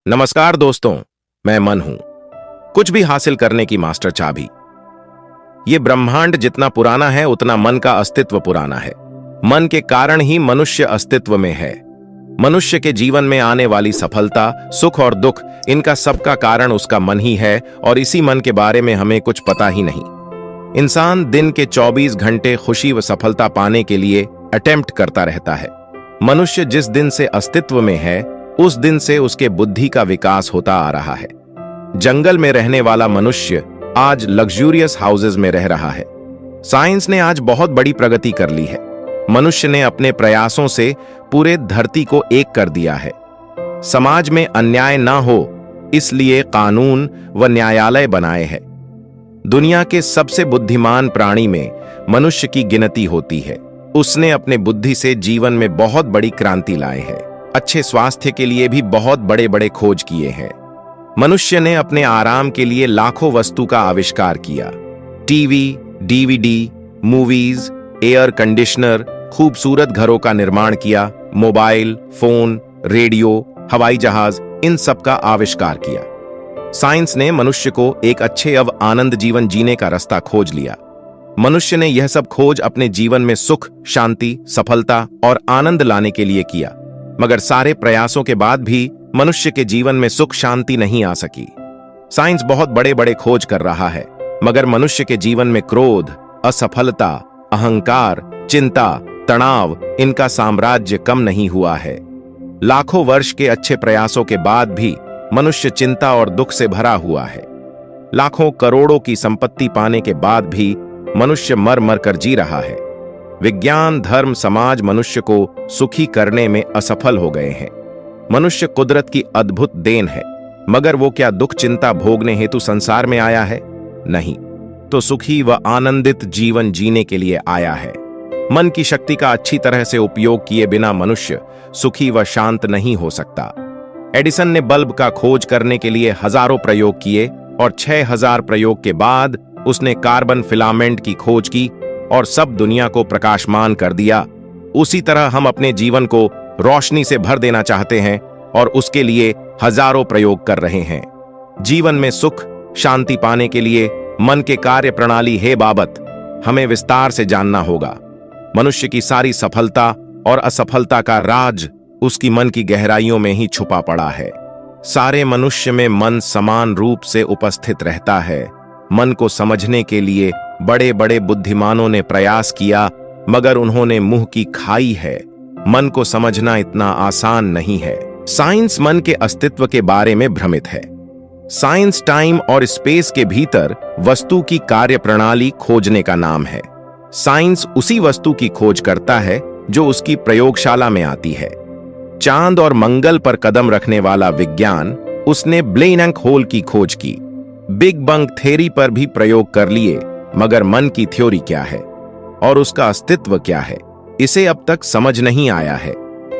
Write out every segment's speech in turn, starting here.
नमस्कार दोस्तों, मैं मन हूं। कुछ भी हासिल करने की मास्टर चाबी। ये ब्रह्मांड जितना पुराना है उतना मन का अस्तित्व पुराना है। मन के कारण ही मनुष्य अस्तित्व में है। मनुष्य के जीवन में आने वाली सफलता, सुख और दुख, इनका सबका कारण उसका मन ही है और इसी मन के बारे में हमें कुछ पता ही नहीं। इंसान दिन के 24 घंटे खुशी व सफलता पाने के लिए अटेम्प्ट करता रहता है। मनुष्य जिस दिन से अस्तित्व में है उस दिन से उसके बुद्धि का विकास होता आ रहा है। जंगल में रहने वाला मनुष्य आज लग्जूरियस हाउसेज में रह रहा है। साइंस ने आज बहुत बड़ी प्रगति कर ली है। मनुष्य ने अपने प्रयासों से पूरे धरती को एक कर दिया है। समाज में अन्याय ना हो इसलिए कानून व न्यायालय बनाए हैं। दुनिया के सबसे बुद्धिमान प्राणी में मनुष्य की गिनती होती है। उसने अपने बुद्धि से जीवन में बहुत बड़ी क्रांति लाए है। अच्छे स्वास्थ्य के लिए भी बहुत बड़े बड़े खोज किए हैं। मनुष्य ने अपने आराम के लिए लाखों वस्तु का आविष्कार किया। TV, DVD, movies, air conditioner, खूबसूरत घरों का निर्माण किया। मोबाइल फोन, रेडियो, हवाई जहाज, इन सब का आविष्कार किया। साइंस ने मनुष्य को एक अच्छे एवं आनंद जीवन जीने का रास्ता खोज लिया। मनुष्य ने यह सब खोज अपने जीवन में सुख, शांति, सफलता और आनंद लाने के लिए किया, मगर सारे प्रयासों के बाद भी मनुष्य के जीवन में सुख शांति नहीं आ सकी। साइंस बहुत बड़े बड़े खोज कर रहा है, मगर मनुष्य के जीवन में क्रोध, असफलता, अहंकार, चिंता, तनाव, इनका साम्राज्य कम नहीं हुआ है। लाखों वर्ष के अच्छे प्रयासों के बाद भी मनुष्य चिंता और दुख से भरा हुआ है। लाखों करोड़ों की संपत्ति पाने के बाद भी मनुष्य मर मर कर जी रहा है। विज्ञान, धर्म, समाज मनुष्य को सुखी करने में असफल हो गए हैं। मनुष्य कुदरत की अद्भुत देन है, मगर वो क्या दुख चिंता भोगने हेतु संसार में आया है? नहीं, तो सुखी व आनंदित जीवन जीने के लिए आया है। मन की शक्ति का अच्छी तरह से उपयोग किए बिना मनुष्य सुखी व शांत नहीं हो सकता। एडिसन ने बल्ब का खोज करने के लिए हजारों प्रयोग किए और 6000 प्रयोग के बाद उसने कार्बन फिलामेंट की खोज की और सब दुनिया को प्रकाशमान कर दिया। उसी तरह हम अपने जीवन को रोशनी से भर देना चाहते हैं और उसके लिए हजारों प्रयोग कर रहे हैं। जीवन में सुख शांति पाने के लिए मन के कार्य प्रणाली है बाबत हमें विस्तार से जानना होगा। मनुष्य की सारी सफलता और असफलता का राज उसकी मन की गहराइयों में ही छुपा पड़ा है। सारे मनुष्य में मन समान रूप से उपस्थित रहता है। मन को समझने के लिए बड़े बड़े बुद्धिमानों ने प्रयास किया, मगर उन्होंने मुंह की खाई है। मन को समझना इतना आसान नहीं है। साइंस मन के अस्तित्व के बारे में भ्रमित है। साइंस टाइम और स्पेस के भीतर वस्तु की कार्य प्रणाली खोजने का नाम है। साइंस उसी वस्तु की खोज करता है जो उसकी प्रयोगशाला में आती है। चांद और मंगल पर कदम रखने वाला विज्ञान, उसने ब्लैक होल की खोज की। बिग बंग थ्योरी पर भी प्रयोग कर लिए, मगर मन की थ्योरी क्या है और उसका अस्तित्व क्या है, इसे अब तक समझ नहीं आया है।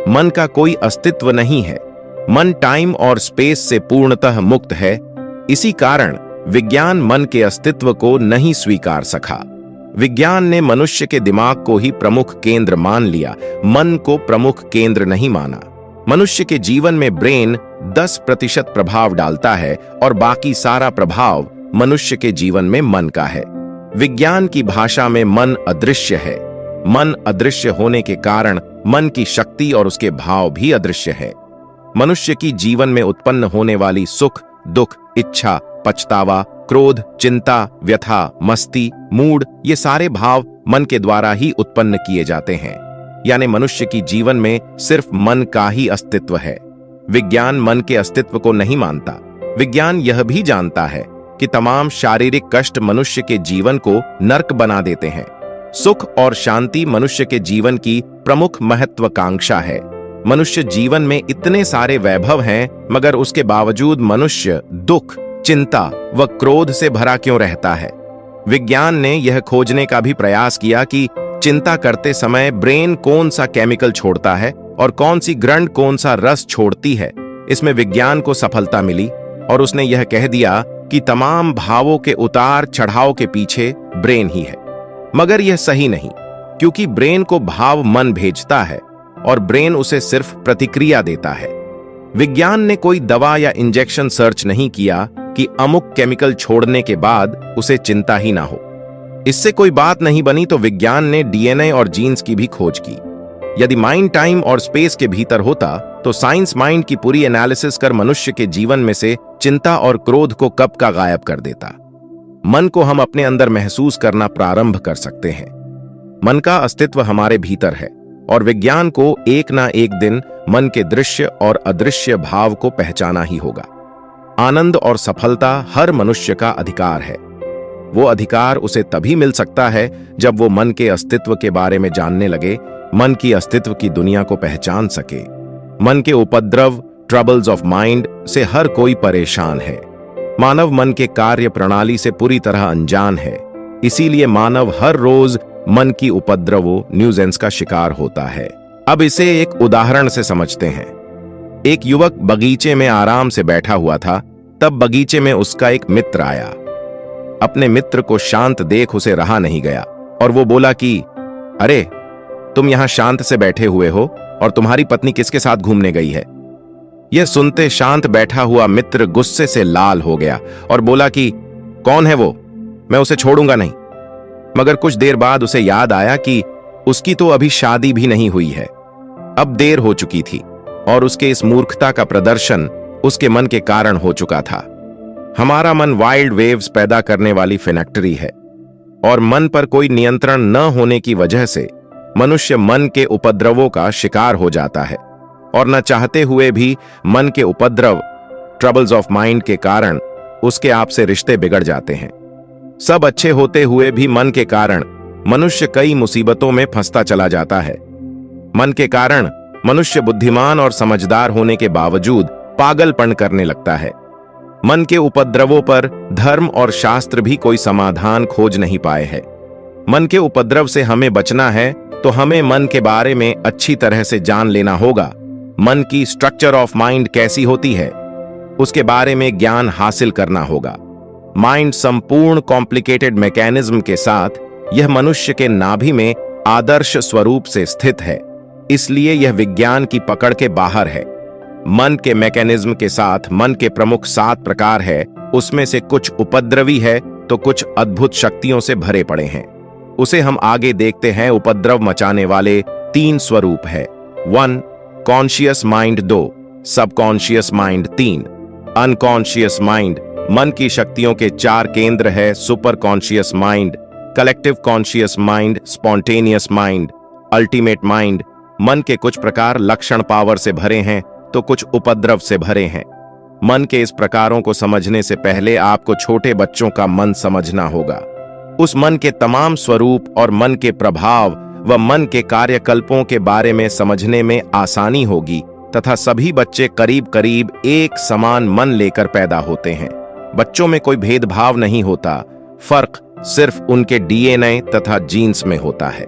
मन का कोई अस्तित्व नहीं है। मन टाइम और स्पेस से पूर्णतः मुक्त है। इसी कारण विज्ञान मन के अस्तित्व को नहीं स्वीकार सका। विज्ञान ने मनुष्य के दिमाग को ही प्रमुख केंद्र मान लिया, मन को प्रमुख केंद्र नहीं माना। मनुष्य के जीवन में ब्रेन 10% प्रभाव डालता है और बाकी सारा प्रभाव मनुष्य के जीवन में मन का है। विज्ञान की भाषा में मन अदृश्य है। मन अदृश्य होने के कारण मन की शक्ति और उसके भाव भी अदृश्य है। मनुष्य की जीवन में उत्पन्न होने वाली सुख, दुख, इच्छा, पछतावा, क्रोध, चिंता, व्यथा, मस्ती, मूड, ये सारे भाव मन के द्वारा ही उत्पन्न किए जाते हैं। यानी मनुष्य की जीवन में सिर्फ मन का ही अस्तित्व है। विज्ञान मन के अस्तित्व को नहीं मानता। विज्ञान यह भी जानता है कि तमाम शारीरिक कष्ट मनुष्य के जीवन को नर्क बना देते हैं। सुख और शांति मनुष्य के जीवन की प्रमुख महत्वाकांक्षा है। मनुष्य जीवन में इतने सारे वैभव हैं, मगर उसके बावजूद मनुष्य दुख, चिंता व क्रोध से भरा क्यों रहता है? विज्ञान ने यह खोजने का भी प्रयास किया कि चिंता करते समय ब्रेन कौन सा केमिकल छोड़ता है और कौन सी ग्रंथ कौन सा रस छोड़ती है। इसमें विज्ञान को सफलता मिली और उसने यह कह दिया कि तमाम भावों के उतार चढ़ाव के पीछे ब्रेन ही है। मगर यह सही नहीं, क्योंकि ब्रेन को भाव मन भेजता है और ब्रेन उसे सिर्फ प्रतिक्रिया देता है। विज्ञान ने कोई दवा या इंजेक्शन सर्च नहीं किया कि अमुक केमिकल छोड़ने के बाद उसे चिंता ही ना हो। इससे कोई बात नहीं बनी तो विज्ञान ने डीएनए और जीन्स की भी खोज की। यदि माइंड टाइम और स्पेस के भीतर होता तो साइंस माइंड की पूरी एनालिसिस कर मनुष्य के जीवन में से चिंता और क्रोध को कब का गायब कर देता। मन को हम अपने अंदर महसूस करना प्रारंभ कर सकते हैं। मन का अस्तित्व हमारे भीतर है और विज्ञान को एक ना एक दिन मन के दृश्य और अदृश्य भाव को पहचाना ही होगा। आनंद और सफलता हर मनुष्य का अधिकार है। वो अधिकार उसे तभी मिल सकता है जब वो मन के अस्तित्व के बारे में जानने लगे, मन की अस्तित्व की दुनिया को पहचान सके। मन के उपद्रव, ट्रबल्स ऑफ माइंड से हर कोई परेशान है। मानव मन के कार्य प्रणाली से पूरी तरह अनजान है। इसीलिए मानव हर रोज मन की उपद्रवों, न्यूजेंस का शिकार होता है। अब इसे एक उदाहरण से समझते हैं। एक युवक बगीचे में आराम से बैठा हुआ था, तब बगीचे में उसका एक मित्र आया। अपने मित्र को शांत देख उसे रहा नहीं गया और वो बोला कि अरे, तुम यहां शांत से बैठे हुए हो और तुम्हारी पत्नी किसके साथ घूमने गई है? यह सुनते शांत बैठा हुआ मित्र गुस्से से लाल हो गया और बोला कि कौन है वो? मैं उसे छोड़ूंगा नहीं। मगर कुछ देर बाद उसे याद आया कि उसकी तो अभी शादी भी नहीं हुई है। अब देर हो चुकी थी और उसके इस मूर्खता का प्रदर्शन उसके मन के कारण हो चुका था। हमारा मन वाइल्ड वेव्स पैदा करने वाली फिनेक्ट्री है और मन पर कोई नियंत्रण न होने की वजह से मनुष्य मन के उपद्रवों का शिकार हो जाता है और न चाहते हुए भी मन के उपद्रव, ट्रबल्स ऑफ माइंड के कारण उसके आपसे रिश्ते बिगड़ जाते हैं। सब अच्छे होते हुए भी मन के कारण मनुष्य कई मुसीबतों में फंसता चला जाता है। मन के कारण मनुष्य बुद्धिमान और समझदार होने के बावजूद पागलपन करने लगता है। मन के उपद्रवों पर धर्म और शास्त्र भी कोई समाधान खोज नहीं पाए हैं। मन के उपद्रव से हमें बचना है तो हमें मन के बारे में अच्छी तरह से जान लेना होगा। मन की स्ट्रक्चर ऑफ माइंड कैसी होती है, उसके बारे में ज्ञान हासिल करना होगा। माइंड संपूर्ण कॉम्प्लिकेटेड मैकेनिज्म के साथ यह मनुष्य के नाभि में आदर्श स्वरूप से स्थित है, इसलिए यह विज्ञान की पकड़ के बाहर है। मन के मैकेनिज्म के साथ मन के प्रमुख 7 प्रकार है, उसमें से कुछ उपद्रवी है तो कुछ अद्भुत शक्तियों से भरे पड़े हैं। उसे हम आगे देखते हैं। उपद्रव मचाने वाले 3 स्वरूप है। 1 conscious mind, 2 subconscious mind, 3 unconscious mind. मन की शक्तियों के 4 केंद्र है। Super conscious mind, collective conscious mind, spontaneous mind, ultimate mind. मन के कुछ प्रकार लक्षण पावर से भरे हैं तो कुछ उपद्रव से भरे हैं। मन के इस प्रकारों को समझने से पहले आपको छोटे बच्चों का मन समझना होगा। उस मन के तमाम स्वरूप और मन के प्रभाव व मन के कार्यकल्पों के बारे में समझने में आसानी होगी तथा सभी बच्चे करीब करीब एक समान मन लेकर पैदा होते हैं। बच्चों में कोई भेदभाव नहीं होता, फर्क सिर्फ उनके डीएनए तथा जीन्स में होता है।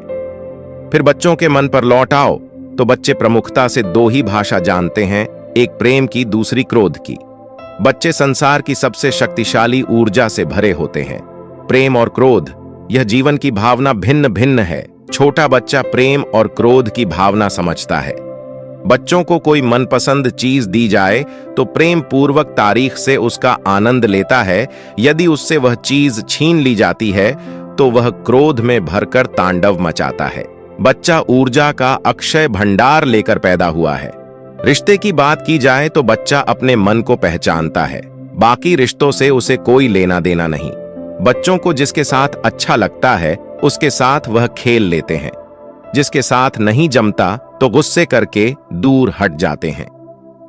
फिर बच्चों के मन पर लौट आओ तो बच्चे प्रमुखता से 2 ही भाषा जानते हैं, एक प्रेम की, दूसरी क्रोध की। बच्चे संसार की सबसे शक्तिशाली ऊर्जा से भरे होते हैं, प्रेम और क्रोध। यह जीवन की भावना भिन्न भिन्न है। छोटा बच्चा प्रेम और क्रोध की भावना समझता है। बच्चों को कोई मनपसंद चीज दी जाए तो प्रेम पूर्वक तारीख से उसका आनंद लेता है। यदि उससे वह चीज छीन ली जाती है तो वह क्रोध में भरकर तांडव मचाता है। बच्चा ऊर्जा का अक्षय भंडार लेकर पैदा हुआ है। रिश्ते की बात की जाए तो बच्चा अपने मन को पहचानता है, बाकी रिश्तों से उसे कोई लेना देना नहीं। बच्चों को जिसके साथ अच्छा लगता है उसके साथ वह खेल लेते हैं, जिसके साथ नहीं जमता तो गुस्से करके दूर हट जाते हैं।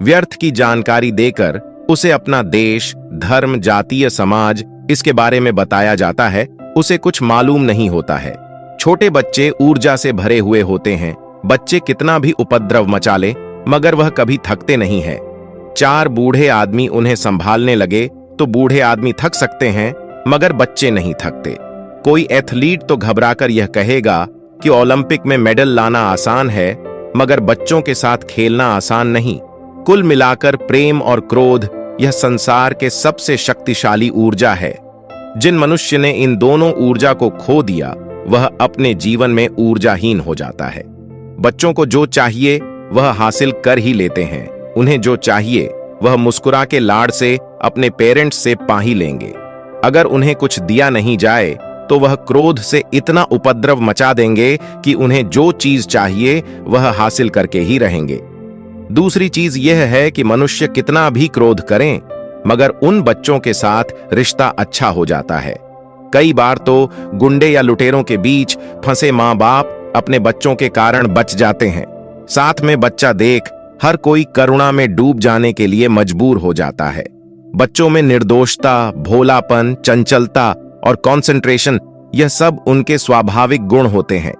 व्यर्थ की जानकारी देकर उसे अपना देश, धर्म, जातीय समाज इसके बारे में बताया जाता है, उसे कुछ मालूम नहीं होता है। छोटे बच्चे ऊर्जा से भरे हुए होते हैं। बच्चे कितना भी उपद्रव मचा ले मगर वह कभी थकते नहीं है। 4 बूढ़े आदमी उन्हें संभालने लगे तो बूढ़े आदमी थक सकते हैं मगर बच्चे नहीं थकते। कोई एथलीट तो घबराकर यह कहेगा कि ओलंपिक में मेडल लाना आसान है मगर बच्चों के साथ खेलना आसान नहीं। कुल मिलाकर प्रेम और क्रोध यह संसार के सबसे शक्तिशाली ऊर्जा है। जिन मनुष्य ने इन दोनों ऊर्जा को खो दिया वह अपने जीवन में ऊर्जाहीन हो जाता है। बच्चों को जो चाहिए वह हासिल कर ही लेते हैं। उन्हें जो चाहिए वह मुस्कुरा के लाड़ से अपने पेरेंट्स से पा ही लेंगे। अगर उन्हें कुछ दिया नहीं जाए तो वह क्रोध से इतना उपद्रव मचा देंगे कि उन्हें जो चीज चाहिए वह हासिल करके ही रहेंगे। दूसरी चीज यह है कि मनुष्य कितना भी क्रोध करें मगर उन बच्चों के साथ रिश्ता अच्छा हो जाता है। कई बार तो गुंडे या लुटेरों के बीच फंसे माँ बाप अपने बच्चों के कारण बच जाते हैं। साथ में बच्चा देख हर कोई करुणा में डूब जाने के लिए मजबूर हो जाता है। बच्चों में निर्दोषता, भोलापन, चंचलता और कंसंट्रेशन, यह सब उनके स्वाभाविक गुण होते हैं।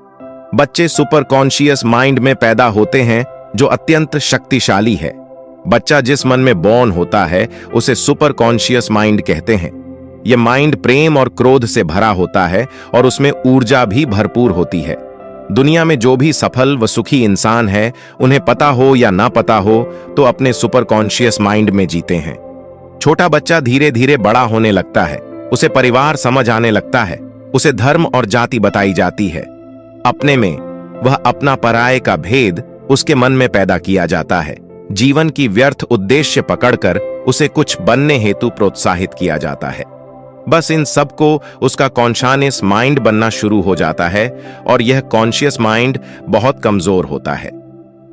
बच्चे सुपर कॉन्शियस माइंड में पैदा होते हैं जो अत्यंत शक्तिशाली है। बच्चा जिस मन में बॉर्न होता है उसे सुपर कॉन्शियस माइंड कहते हैं। यह माइंड प्रेम और क्रोध से भरा होता है और उसमें ऊर्जा भी भरपूर होती है। दुनिया में जो भी सफल व सुखी इंसान है, उन्हें पता हो या ना पता हो, तो अपने सुपर कॉन्शियस माइंड में जीते हैं। छोटा बच्चा धीरे धीरे बड़ा होने लगता है, उसे परिवार समझ आने लगता है, उसे धर्म और जाति बताई जाती है। अपने में वह अपना पराये का भेद उसके मन में पैदा किया जाता है। जीवन की व्यर्थ उद्देश्य पकड़कर उसे कुछ बनने हेतु प्रोत्साहित किया जाता है। बस इन सब को उसका कॉन्शियस माइंड बनना शुरू हो जाता है और यह कॉन्शियस माइंड बहुत कमजोर होता है।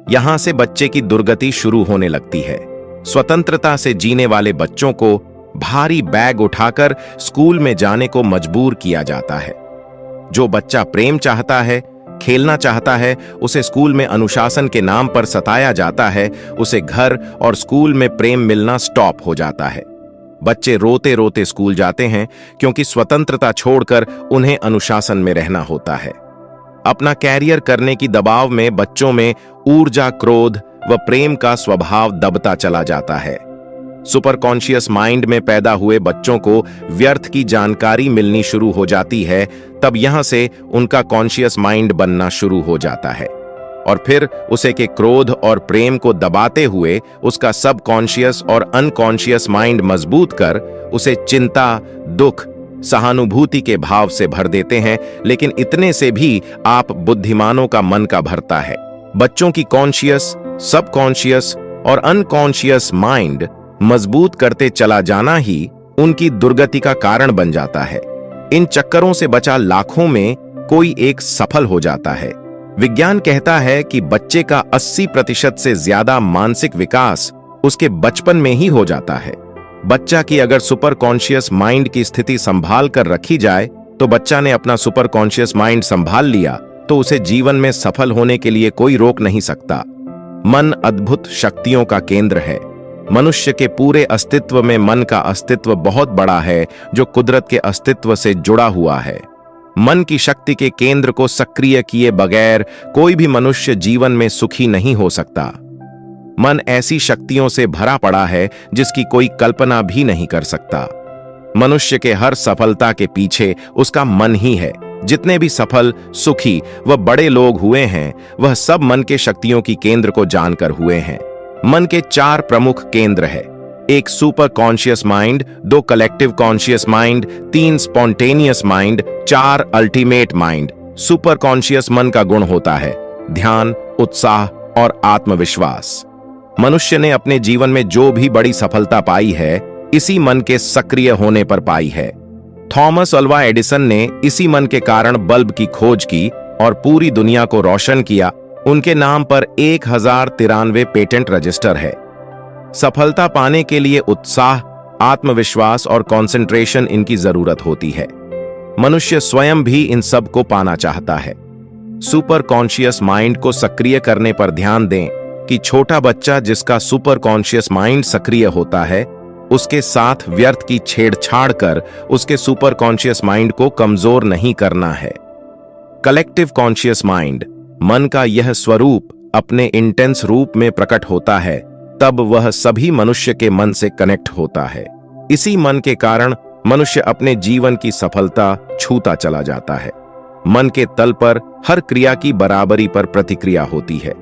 यहां से बच्चे की दुर्गति शुरू होने लगती है। स्वतंत्रता से जीने वाले बच्चों को भारी बैग उठाकर स्कूल में जाने को मजबूर किया जाता है। जो बच्चा प्रेम चाहता है, खेलना चाहता है, उसे स्कूल में अनुशासन के नाम पर सताया जाता है। उसे घर और स्कूल में प्रेम मिलना स्टॉप हो जाता है। बच्चे रोते रोते स्कूल जाते हैं क्योंकि स्वतंत्रता छोड़कर उन्हें अनुशासन में रहना होता है। अपना कैरियर करने की दबाव में बच्चों में ऊर्जा, क्रोध व प्रेम का स्वभाव दबता चला जाता है। सुपर कॉन्शियस माइंड में पैदा हुए बच्चों को व्यर्थ की जानकारी मिलनी शुरू हो जाती है। तब यहां से उनका कॉन्शियस माइंड बनना शुरू हो जाता है और फिर उसे के क्रोध और प्रेम को दबाते हुए उसका सब कॉन्शियस और अनकॉन्शियस माइंड मजबूत कर उसे चिंता, दुख, सहानुभूति के भाव से भर देते हैं। लेकिन इतने से भी आप बुद्धिमानों का मन का भरता है। बच्चों की कॉन्शियस, सब कॉन्शियस और अनकॉन्शियस माइंड मजबूत करते चला जाना ही उनकी दुर्गति का कारण बन जाता है। इन चक्करों से बचा लाखों में कोई एक सफल हो जाता है। विज्ञान कहता है कि बच्चे का 80% से ज्यादा मानसिक विकास उसके बचपन में ही हो जाता है। बच्चा की अगर सुपर कॉन्शियस माइंड की स्थिति संभाल कर रखी जाए तो बच्चा ने अपना सुपर कॉन्शियस माइंड संभाल लिया तो उसे जीवन में सफल होने के लिए कोई रोक नहीं सकता। मन अद्भुत शक्तियों का केंद्र है। मनुष्य के पूरे अस्तित्व में मन का अस्तित्व बहुत बड़ा है जो कुदरत के अस्तित्व से जुड़ा हुआ है। मन की शक्ति के केंद्र को सक्रिय किए बगैर कोई भी मनुष्य जीवन में सुखी नहीं हो सकता। मन ऐसी शक्तियों से भरा पड़ा है जिसकी कोई कल्पना भी नहीं कर सकता। मनुष्य के हर सफलता के पीछे उसका मन ही है। जितने भी सफल, सुखी व बड़े लोग हुए हैं वह सब मन के शक्तियों की केंद्र को जानकर हुए हैं। मन के 4 प्रमुख केंद्र है। 1 super conscious mind, 2 collective conscious mind, 3 spontaneous mind, 4 ultimate mind. Super conscious मन का गुण होता है ध्यान, उत्साह और आत्मविश्वास। मनुष्य ने अपने जीवन में जो भी बड़ी सफलता पाई है इसी मन के सक्रिय होने पर पाई है। थॉमस अल्वा एडिसन ने इसी मन के कारण बल्ब की खोज की और पूरी दुनिया को रोशन किया। उनके नाम पर 1093 पेटेंट रजिस्टर है। सफलता पाने के लिए उत्साह, आत्मविश्वास और कंसंट्रेशन इनकी जरूरत होती है। मनुष्य स्वयं भी इन सब को पाना चाहता है। सुपर कॉन्शियस माइंड को सक्रिय करने पर ध्यान दें कि छोटा बच्चा जिसका सुपर कॉन्शियस माइंड सक्रिय होता है उसके साथ व्यर्थ की छेड़छाड़ कर उसके सुपर कॉन्शियस माइंड को कमजोर नहीं करना है। कलेक्टिव कॉन्शियस माइंड, मन का यह स्वरूप अपने इंटेंस रूप में प्रकट होता है तब वह सभी मनुष्य के मन से कनेक्ट होता है। इसी मन के कारण मनुष्य अपने जीवन की सफलता छूता चला जाता है। मन के तल पर हर क्रिया की बराबरी पर प्रतिक्रिया होती है।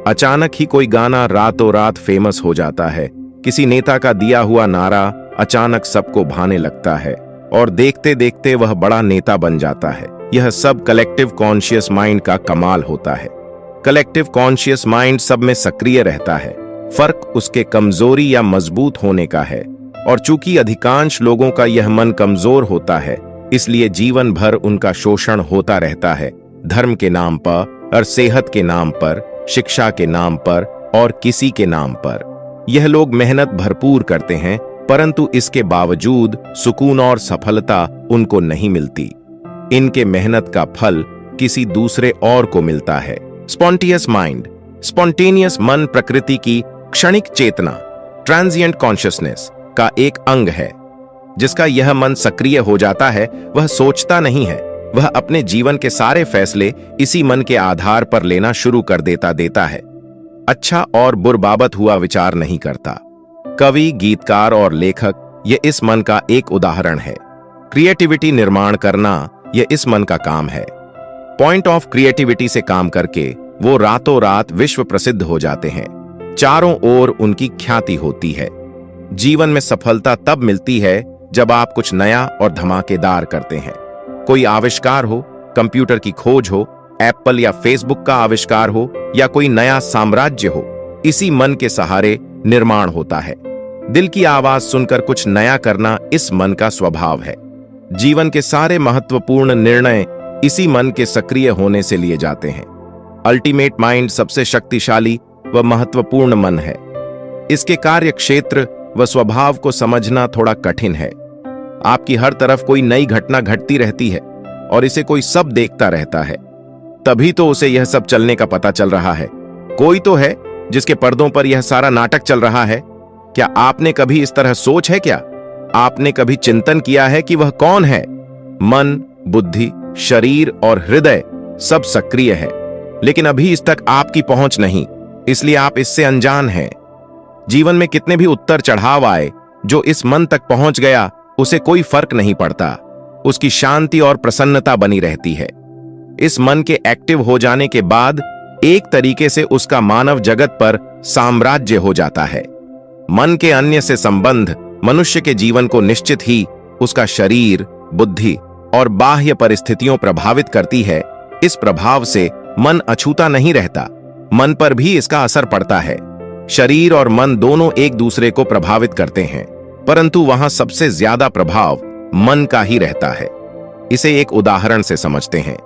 अचानक ही कोई गाना रातों रात फेमस हो जाता है। किसी नेता का दिया हुआ नारा अचानक सबको भाने लगता है और देखते देखते वह बड़ा नेता बन जाता है। यह सब कलेक्टिव कॉन्शियस माइंड का कमाल होता है। कलेक्टिव कॉन्शियस माइंड सब में सक्रिय रहता है। फर्क उसके कमजोरी या मजबूत होने का है। और चूंकि अधिकांश लोगों का यह मन कमजोर होता है, इसलिए जीवन भर उनका शोषण होता रहता है, धर्म के नाम पर और सेहत के नाम पर, शिक्षा के नाम पर और किसी के नाम पर। यह लोग मेहनत भरपूर करते हैं, परंतु इसके बावजूद सुकून और सफलता उनको नहीं मिलती। इनके मेहनत का फल किसी दूसरे और को मिलता है। स्पॉन्टियस माइंड, स्पॉन्टेनियस मन प्रकृति की क्षणिक चेतना, ट्रांजिएंट कॉन्शियसनेस का एक अंग है। जिसका यह मन सक्रिय हो जाता है, वह सोचता नहीं है, वह अपने जीवन के सारे फैसले इसी मन के आधार पर लेना शुरू कर देता है। अच्छा और बुरबाबत हुआ विचार नहीं करता। कवि, गीतकार और लेखक ये इस मन का एक उदाहरण है। क्रिएटिविटी निर्माण करना यह इस मन का काम है। पॉइंट ऑफ क्रिएटिविटी से काम करके वो रातों रात विश्व प्रसिद्ध हो जाते हैं। चारों ओर उनकी ख्याति होती है। जीवन में सफलता तब मिलती है जब आप कुछ नया और धमाकेदार करते हैं। कोई आविष्कार हो, कंप्यूटर की खोज हो, एप्पल या फेसबुक का आविष्कार हो या कोई नया साम्राज्य हो, इसी मन के सहारे निर्माण होता है। दिल की आवाज सुनकर कुछ नया करना इस मन का स्वभाव है। जीवन के सारे महत्वपूर्ण निर्णय इसी मन के सक्रिय होने से लिए जाते हैं। अल्टीमेट माइंड सबसे शक्तिशाली व महत्वपूर्ण मन है। इसके कार्य क्षेत्र व स्वभाव को समझना थोड़ा कठिन है। आपकी हर तरफ कोई नई घटना घटती रहती है और इसे कोई सब देखता रहता है, तभी तो उसे यह सब चलने का पता चल रहा है। कोई तो है जिसके पर्दों पर यह सारा नाटक चल रहा है। क्या आपने कभी इस तरह सोच है क्या? आपने कभी चिंतन किया है कि वह कौन है? मन, बुद्धि, शरीर और हृदय सब सक्रिय है, लेकिन अभी इस तक आपकी पहुंच नहीं, इसलिए आप इससे अनजान हैं। जीवन में कितने भी उतर चढ़ाव आए, जो इस मन तक पहुंच गया उसे कोई फर्क नहीं पड़ता। उसकी शांति और प्रसन्नता बनी रहती है। इस मन के एक्टिव हो जाने के बाद एक तरीके से उसका मानव जगत पर साम्राज्य हो जाता है। मन के अन्य से संबंध मनुष्य के जीवन को निश्चित ही उसका शरीर, बुद्धि और बाह्य परिस्थितियों प्रभावित करती है। इस प्रभाव से मन अछूता नहीं रहता, मन पर भी इसका असर पड़ता है। शरीर और मन दोनों एक दूसरे को प्रभावित करते हैं, परंतु वहां सबसे ज्यादा प्रभाव मन का ही रहता है। इसे एक उदाहरण से समझते हैं।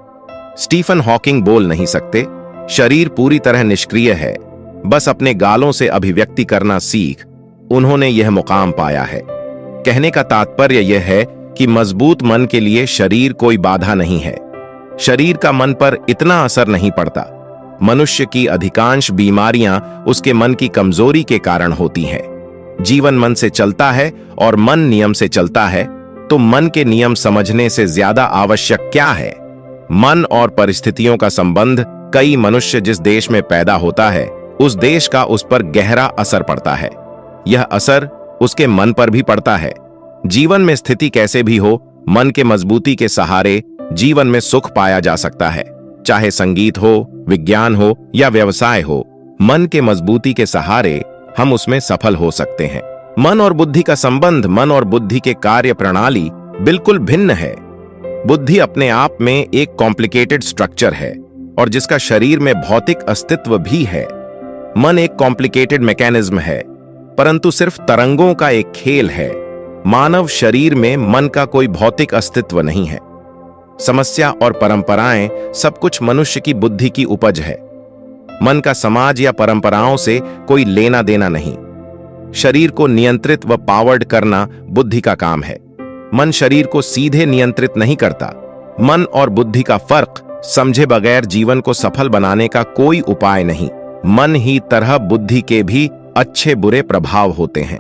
स्टीफन हॉकिंग बोल नहीं सकते, शरीर पूरी तरह निष्क्रिय है, बस अपने गालों से अभिव्यक्ति करना सीख उन्होंने यह मुकाम पाया है। कहने का तात्पर्य यह है कि मजबूत मन के लिए शरीर कोई बाधा नहीं है। शरीर का मन पर इतना असर नहीं पड़ता। मनुष्य की अधिकांश बीमारियां उसके मन की कमजोरी के कारण होती हैं। जीवन मन से चलता है और मन नियम से चलता है, तो मन के नियम समझने से ज्यादा आवश्यक क्या है? मन और परिस्थितियों का संबंध। कई मनुष्य जिस देश में पैदा होता है, उस देश का उस पर गहरा असर पड़ता है। यह असर उसके मन पर भी पड़ता है। जीवन में स्थिति कैसे भी हो, मन के मजबूती के सहारे जीवन में सुख पाया जा सकता है। चाहे संगीत हो, विज्ञान हो या व्यवसाय हो, मन के मजबूती के सहारे हम उसमें सफल हो सकते हैं। मन और बुद्धि का संबंध, मन और बुद्धि के कार्य प्रणाली बिल्कुल भिन्न है। बुद्धि अपने आप में एक कॉम्प्लिकेटेड स्ट्रक्चर है और जिसका शरीर में भौतिक अस्तित्व भी है। मन एक कॉम्प्लिकेटेड मैकेनिज्म है, परंतु सिर्फ तरंगों का एक खेल है। मानव शरीर में मन का कोई भौतिक अस्तित्व नहीं है। समस्या और परंपराएं सब कुछ मनुष्य की बुद्धि की उपज है। मन का समाज या परंपराओं से कोई लेना देना नहीं। शरीर को नियंत्रित व पावर्ड करना बुद्धि का काम है। मन शरीर को सीधे नियंत्रित नहीं करता। मन और बुद्धि का फर्क समझे बगैर जीवन को सफल बनाने का कोई उपाय नहीं। मन ही तरह बुद्धि के भी अच्छे बुरे प्रभाव होते हैं।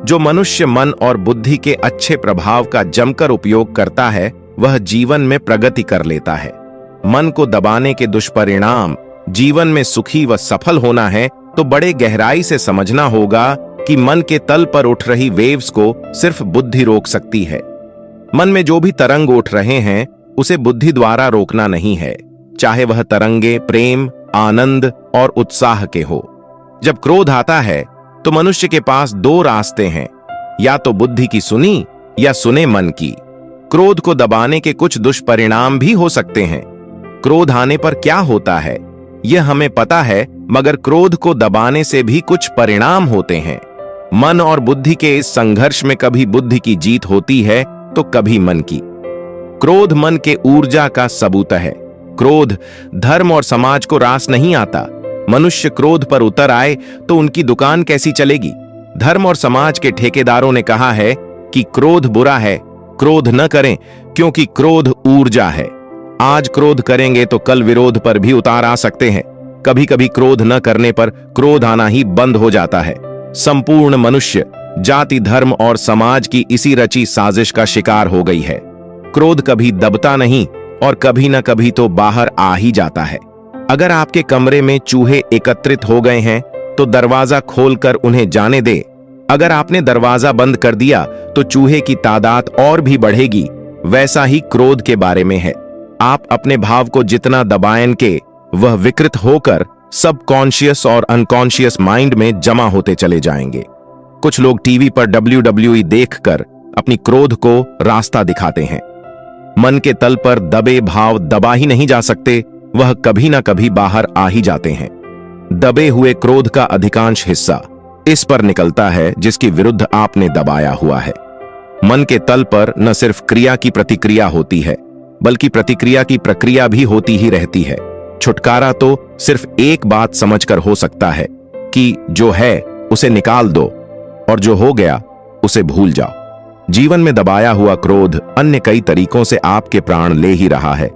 जो मनुष्य मन और बुद्धि के अच्छे प्रभाव का जमकर उपयोग करता है, वह जीवन में प्रगति कर लेता है। मन को दबाने के दुष्परिणाम जीवन में सुखी व सफल होना है तो बड़े गहराई से समझना होगा कि मन के तल पर उठ रही वेव्स को सिर्फ बुद्धि रोक सकती है। मन में जो भी तरंग उठ रहे हैं उसे बुद्धि द्वारा रोकना नहीं है, चाहे वह तरंगे प्रेम, आनंद और उत्साह के हो। जब क्रोध आता है तो मनुष्य के पास दो रास्ते हैं, या तो बुद्धि की सुनी या सुने मन की। क्रोध को दबाने के कुछ दुष्परिणाम भी हो सकते हैं। क्रोध आने पर क्या होता है यह हमें पता है, मगर क्रोध को दबाने से भी कुछ परिणाम होते हैं। मन और बुद्धि के इस संघर्ष में कभी बुद्धि की जीत होती है तो कभी मन की। क्रोध मन के ऊर्जा का सबूत है। क्रोध धर्म और समाज को रास नहीं आता। मनुष्य क्रोध पर उतर आए तो उनकी दुकान कैसी चलेगी। धर्म और समाज के ठेकेदारों ने कहा है कि क्रोध बुरा है, क्रोध न करें क्योंकि क्रोध ऊर्जा है। आज क्रोध करेंगे तो कल विरोध पर भी उतार आ सकते हैं। कभी कभी क्रोध न करने पर क्रोध आना ही बंद हो जाता है। संपूर्ण मनुष्य जाति, धर्म और समाज की इसी रची साजिश का शिकार हो गई है। क्रोध कभी दबता नहीं और कभी न कभी तो बाहर आ ही जाता है। अगर आपके कमरे में चूहे एकत्रित हो गए हैं तो दरवाजा खोलकर उन्हें जाने दे। अगर आपने दरवाजा बंद कर दिया तो चूहे की तादाद और भी बढ़ेगी। वैसा ही क्रोध के बारे में है। आप अपने भाव को जितना दबाएंगे वह विकृत होकर सबकॉन्शियस और अनकॉन्शियस माइंड में जमा होते चले जाएंगे। कुछ लोग टीवी पर WWE देखकर अपनी क्रोध को रास्ता दिखाते हैं। मन के तल पर दबे भाव दबा ही नहीं जा सकते, वह कभी ना कभी बाहर आ ही जाते हैं। दबे हुए क्रोध का अधिकांश हिस्सा इस पर निकलता है जिसके विरुद्ध आपने दबाया हुआ है। मन के तल पर न सिर्फ क्रिया की प्रतिक्रिया होती है बल्कि प्रतिक्रिया की प्रक्रिया भी होती ही रहती है। छुटकारा तो सिर्फ एक बात समझकर हो सकता है कि जो है उसे निकाल दो और जो हो गया उसे भूल जाओ। जीवन में दबाया हुआ क्रोध अन्य कई तरीकों से आपके प्राण ले ही रहा है।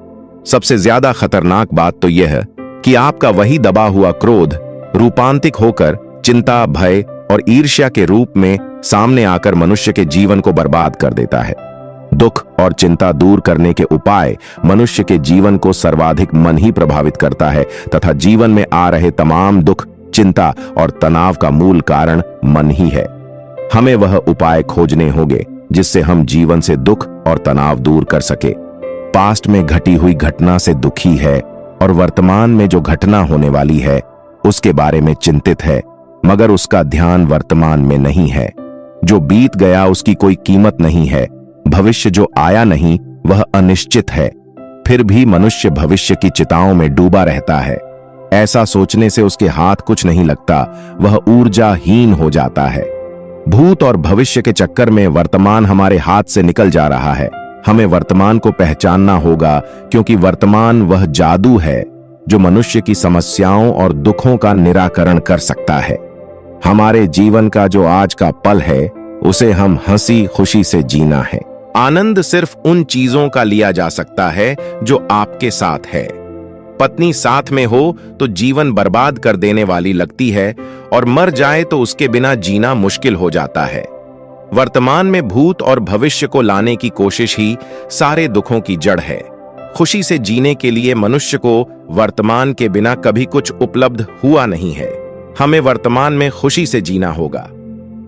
सबसे ज्यादा खतरनाक बात तो यह है कि आपका वही दबा हुआ क्रोध रूपांतरित होकर चिंता, भय और ईर्ष्या के रूप में सामने आकर मनुष्य के जीवन को बर्बाद कर देता है। दुख और चिंता दूर करने के उपाय मनुष्य के जीवन को सर्वाधिक मन ही प्रभावित करता है तथा जीवन में आ रहे तमाम दुख, चिंता और तनाव का मूल कारण मन ही है। हमें वह उपाय खोजने होंगे जिससे हम जीवन से दुख और तनाव दूर कर सके। पास्ट में घटी हुई घटना से दुखी है और वर्तमान में जो घटना होने वाली है उसके बारे में चिंतित है, मगर उसका ध्यान वर्तमान में नहीं है। जो बीत गया उसकी कोई कीमत नहीं है। भविष्य जो आया नहीं वह अनिश्चित है। फिर भी मनुष्य भविष्य की चिताओं में डूबा रहता है। ऐसा सोचने से उसके हाथ कुछ नहीं लगता, वह ऊर्जाहीन हो जाता है। भूत और भविष्य के चक्कर में वर्तमान हमारे हाथ से निकल जा रहा है। हमें वर्तमान को पहचानना होगा क्योंकि वर्तमान वह जादू है जो मनुष्य की समस्याओं और दुखों का निराकरण कर सकता है। हमारे जीवन का जो आज का पल है उसे हम हंसी खुशी से जीना है। आनंद सिर्फ उन चीजों का लिया जा सकता है जो आपके साथ है। पत्नी साथ में हो तो जीवन बर्बाद कर देने वाली लगती है और मर जाए तो उसके बिना जीना मुश्किल हो जाता है। वर्तमान में भूत और भविष्य को लाने की कोशिश ही सारे दुखों की जड़ है। खुशी से जीने के लिए मनुष्य को वर्तमान के बिना कभी कुछ उपलब्ध हुआ नहीं है। हमें वर्तमान में खुशी से जीना होगा।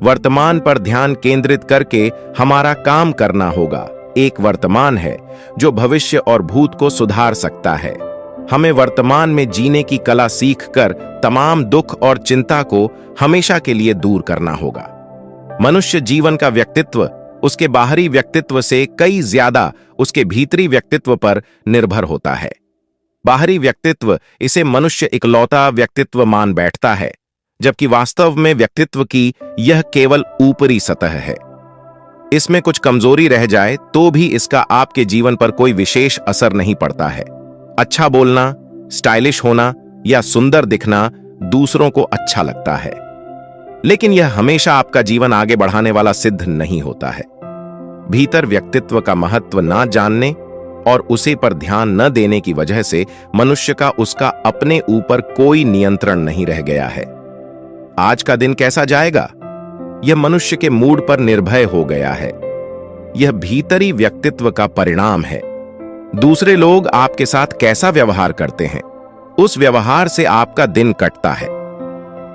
वर्तमान पर ध्यान केंद्रित करके हमारा काम करना होगा। एक वर्तमान है जो भविष्य और भूत को सुधार सकता है। हमें वर्तमान में जीने की कला सीखकर तमाम दुख और चिंता को हमेशा के लिए दूर करना होगा। मनुष्य जीवन का व्यक्तित्व उसके बाहरी व्यक्तित्व से कई ज्यादा उसके भीतरी व्यक्तित्व पर निर्भर होता है। बाहरी व्यक्तित्व इसे मनुष्य इकलौता व्यक्तित्व मान बैठता है, जबकि वास्तव में व्यक्तित्व की यह केवल ऊपरी सतह है। इसमें कुछ कमजोरी रह जाए तो भी इसका आपके जीवन पर कोई विशेष असर नहीं पड़ता है। अच्छा बोलना, स्टाइलिश होना या सुंदर दिखना दूसरों को अच्छा लगता है, लेकिन यह हमेशा आपका जीवन आगे बढ़ाने वाला सिद्ध नहीं होता है। भीतर व्यक्तित्व का महत्व ना जानने और उसे पर ध्यान न देने की वजह से मनुष्य का उसका अपने ऊपर कोई नियंत्रण नहीं रह गया है। आज का दिन कैसा जाएगा यह मनुष्य के मूड पर निर्भर हो गया है। यह भीतरी व्यक्तित्व का परिणाम है। दूसरे लोग आपके साथ कैसा व्यवहार करते हैं, उस व्यवहार से आपका दिन कटता है।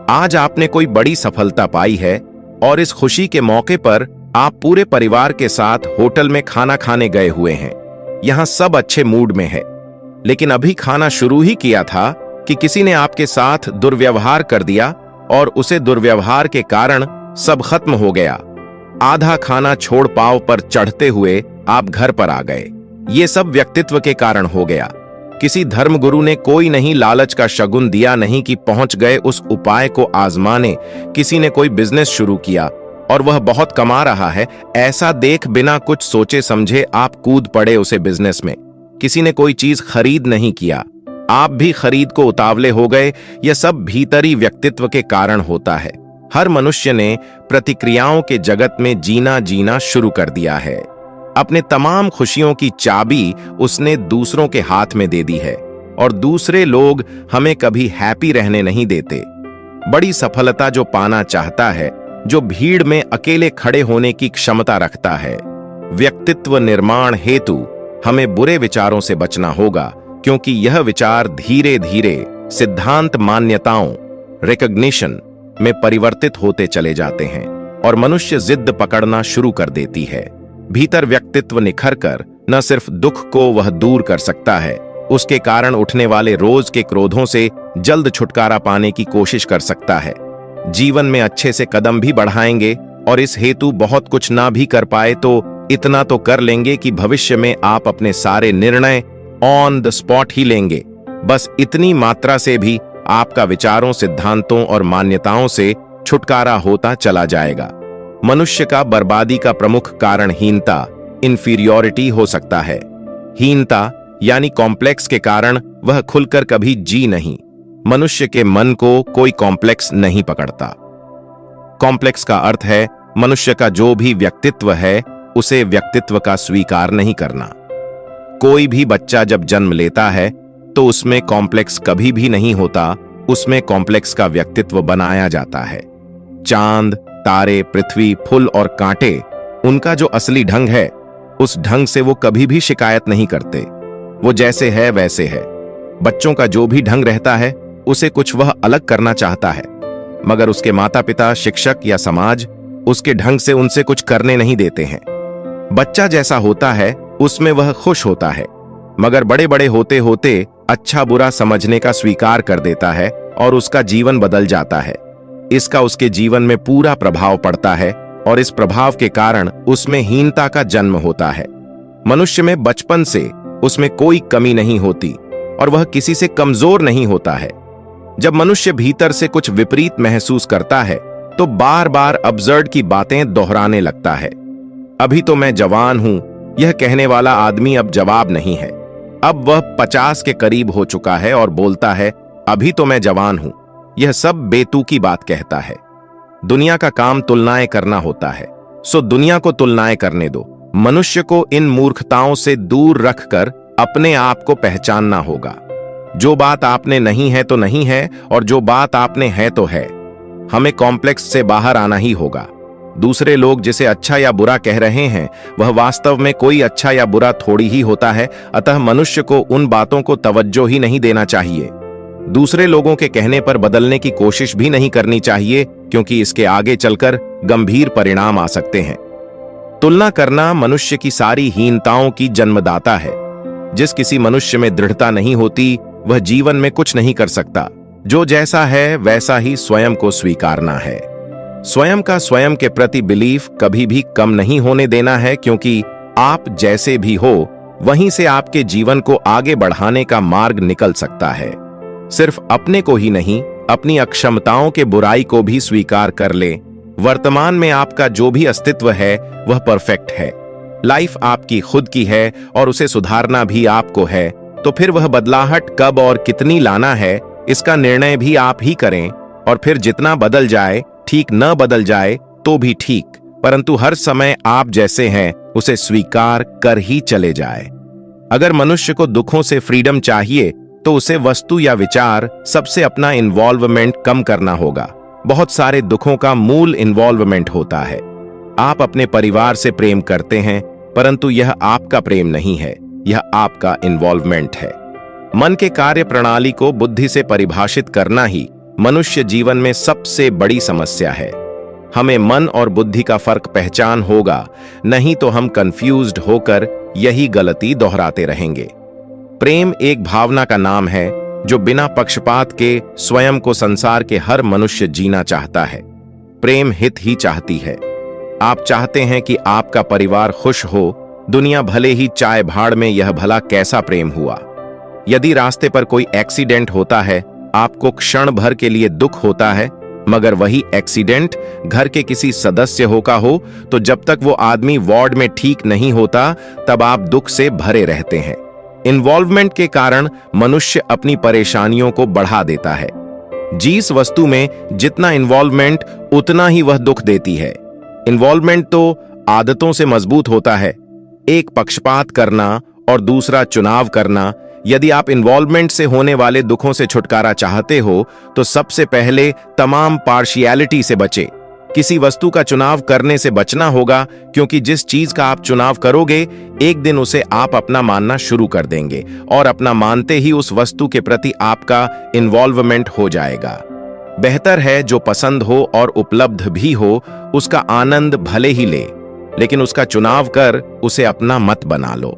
आज आपने कोई बड़ी सफलता पाई है और इस खुशी के मौके पर आप पूरे परिवार के साथ होटल में खाना खाने गए हुए हैं। यहां सब अच्छे मूड में है, लेकिन अभी खाना शुरू ही किया था कि किसी ने आपके साथ दुर्व्यवहार कर दिया और उसे दुर्व्यवहार के कारण सब खत्म हो गया। आधा खाना छोड़ पांव पर चढ़ते हुए आप घर पर आ गए। ये सब व्यक्तित्व के कारण हो गया। किसी धर्मगुरु ने कोई नहीं लालच का शगुन दिया, नहीं कि पहुंच गए उस उपाय को आजमाने। किसी ने कोई बिजनेस शुरू किया और वह बहुत कमा रहा है, ऐसा देख बिना कुछ सोचे समझे आप कूद पड़े उसे बिजनेस में। किसी ने कोई चीज खरीद नहीं किया, आप भी खरीद को उतावले हो गए। यह सब भीतरी व्यक्तित्व के कारण होता है। हर मनुष्य ने प्रतिक्रियाओं के जगत में जीना शुरू कर दिया है। अपने तमाम खुशियों की चाबी उसने दूसरों के हाथ में दे दी है और दूसरे लोग हमें कभी हैप्पी रहने नहीं देते। बड़ी सफलता जो पाना चाहता है, जो भीड़ में अकेले खड़े होने की क्षमता रखता है। व्यक्तित्व निर्माण हेतु हमें बुरे विचारों से बचना होगा, क्योंकि यह विचार धीरे धीरे सिद्धांत मान्यताओं रिकॉग्निशन में परिवर्तित होते चले जाते हैं और मनुष्य जिद पकड़ना शुरू कर देती है। भीतर व्यक्तित्व निखर कर न सिर्फ दुख को वह दूर कर सकता है, उसके कारण उठने वाले रोज के क्रोधों से जल्द छुटकारा पाने की कोशिश कर सकता है। जीवन में अच्छे से कदम भी बढ़ाएंगे और इस हेतु बहुत कुछ ना भी कर पाए तो इतना तो कर लेंगे कि भविष्य में आप अपने सारे निर्णय ऑन द स्पॉट ही लेंगे। बस इतनी मात्रा से भी आपका विचारों, सिद्धांतों और मान्यताओं से छुटकारा होता चला जाएगा। मनुष्य का बर्बादी का प्रमुख कारण हीनता, इंफीरियॉरिटी हो सकता है। हीनता यानी कॉम्प्लेक्स के कारण वह खुलकर कभी जी नहीं। मनुष्य के मन को कोई कॉम्प्लेक्स नहीं पकड़ता। कॉम्प्लेक्स का अर्थ है मनुष्य का जो भी व्यक्तित्व है उसे व्यक्तित्व का स्वीकार नहीं करना। कोई भी बच्चा जब जन्म लेता है तो उसमें कॉम्प्लेक्स कभी भी नहीं होता, उसमें कॉम्प्लेक्स का व्यक्तित्व बनाया जाता है। चांद, तारे, पृथ्वी, फूल और कांटे, उनका जो असली ढंग है उस ढंग से वो कभी भी शिकायत नहीं करते। वो जैसे है वैसे है। बच्चों का जो भी ढंग रहता है उसे कुछ वह अलग करना चाहता है, मगर उसके माता पिता, शिक्षक या समाज उसके ढंग से उनसे कुछ करने नहीं देते हैं। बच्चा जैसा होता है उसमें वह खुश होता है, मगर बड़े बड़े होते होते अच्छा बुरा समझने का स्वीकार कर देता है और उसका जीवन बदल जाता है। इसका उसके जीवन में पूरा प्रभाव पड़ता है और इस प्रभाव के कारण उसमें हीनता का जन्म होता है। मनुष्य में बचपन से उसमें कोई कमी नहीं होती और वह किसी से कमजोर नहीं होता है। जब मनुष्य भीतर से कुछ विपरीत महसूस करता है तो बार बार अब्सर्ड की बातें दोहराने लगता है। अभी तो मैं जवान हूं, यह कहने वाला आदमी अब जवाब नहीं है। अब वह 50 के करीब हो चुका है और बोलता है अभी तो मैं जवान हूं। यह सब बेतुकी बात कहता है। दुनिया का काम तुलनाएं करना होता है, सो दुनिया को तुलनाएं करने दो। मनुष्य को इन मूर्खताओं से दूर रखकर अपने आप को पहचानना होगा। जो बात आपने नहीं है तो नहीं है और जो बात आपने है तो है। हमें कॉम्प्लेक्स से बाहर आना ही होगा। दूसरे लोग जिसे अच्छा या बुरा कह रहे हैं वह वास्तव में कोई अच्छा या बुरा थोड़ी ही होता है, अतः मनुष्य को उन बातों को तवज्जो ही नहीं देना चाहिए। दूसरे लोगों के कहने पर बदलने की कोशिश भी नहीं करनी चाहिए, क्योंकि इसके आगे चलकर गंभीर परिणाम आ सकते हैं। तुलना करना मनुष्य की सारी हीनताओं की जन्मदाता है। जिस किसी मनुष्य में दृढ़ता नहीं होती वह जीवन में कुछ नहीं कर सकता। जो जैसा है वैसा ही स्वयं को स्वीकारना है। स्वयं का स्वयं के प्रति बिलीफ कभी भी कम नहीं होने देना है, क्योंकि आप जैसे भी हो वहीं से आपके जीवन को आगे बढ़ाने का मार्ग निकल सकता है। सिर्फ अपने को ही नहीं, अपनी अक्षमताओं के बुराई को भी स्वीकार कर ले। वर्तमान में आपका जो भी अस्तित्व है वह परफेक्ट है। लाइफ आपकी खुद की है और उसे सुधारना भी आपको है। तो फिर वह बदलाहट कब और कितनी लाना है इसका निर्णय भी आप ही करें। और फिर जितना बदल जाए, ठीक न बदल जाए तो भी ठीक, परंतु हर समय आप जैसे हैं उसे स्वीकार कर ही चले जाए। अगर मनुष्य को दुखों से फ्रीडम चाहिए तो उसे वस्तु या विचार सबसे अपना इन्वॉल्वमेंट कम करना होगा। बहुत सारे दुखों का मूल इन्वॉल्वमेंट होता है। आप अपने परिवार से प्रेम करते हैं, परंतु यह आपका प्रेम नहीं है, यह आपका इन्वॉल्वमेंट है। मन के कार्य प्रणाली को बुद्धि से परिभाषित करना ही मनुष्य जीवन में सबसे बड़ी समस्या है। हमें मन और बुद्धि का फर्क पहचान होगा, नहीं तो हम कंफ्यूज्ड होकर यही गलती दोहराते रहेंगे। प्रेम एक भावना का नाम है जो बिना पक्षपात के स्वयं को संसार के हर मनुष्य जीना चाहता है। प्रेम हित ही चाहती है। आप चाहते हैं कि आपका परिवार खुश हो, दुनिया भले ही चाय भाड़ में, यह भला कैसा प्रेम हुआ। यदि रास्ते पर कोई एक्सीडेंट होता है, आपको क्षण भर के लिए दुख होता है, मगर वही एक्सीडेंट घर के किसी सदस्य का हो तो जब तक वो आदमी वार्ड में ठीक नहीं होता तब आप दुख से भरे रहते हैं। इन्वॉल्वमेंट के कारण मनुष्य अपनी परेशानियों को बढ़ा देता है। जिस वस्तु में जितना इन्वॉल्वमेंट उतना ही वह दुख देती है। इन्वॉल्वमेंट तो आदतों से मजबूत होता है, एक पक्षपात करना और दूसरा चुनाव करना। यदि आप इन्वॉल्वमेंट से होने वाले दुखों से छुटकारा चाहते हो तो सबसे पहले तमाम पार्शियलिटी से बचे। किसी वस्तु का चुनाव करने से बचना होगा, क्योंकि जिस चीज का आप चुनाव करोगे एक दिन उसे आप अपना मानना शुरू कर देंगे और अपना मानते ही उस वस्तु के प्रति आपका इन्वॉल्वमेंट हो जाएगा। बेहतर है जो पसंद हो और उपलब्ध भी हो उसका आनंद भले ही ले, लेकिन उसका चुनाव कर उसे अपना मत बना लो।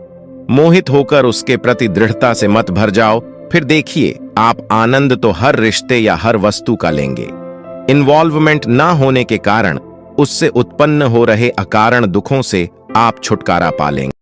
मोहित होकर उसके प्रति दृढ़ता से मत भर जाओ, फिर देखिए आप आनंद तो हर रिश्ते या हर वस्तु का लेंगे। इन्वॉल्वमेंट ना होने के कारण उससे उत्पन्न हो रहे अकारण दुखों से आप छुटकारा पा लेंगे।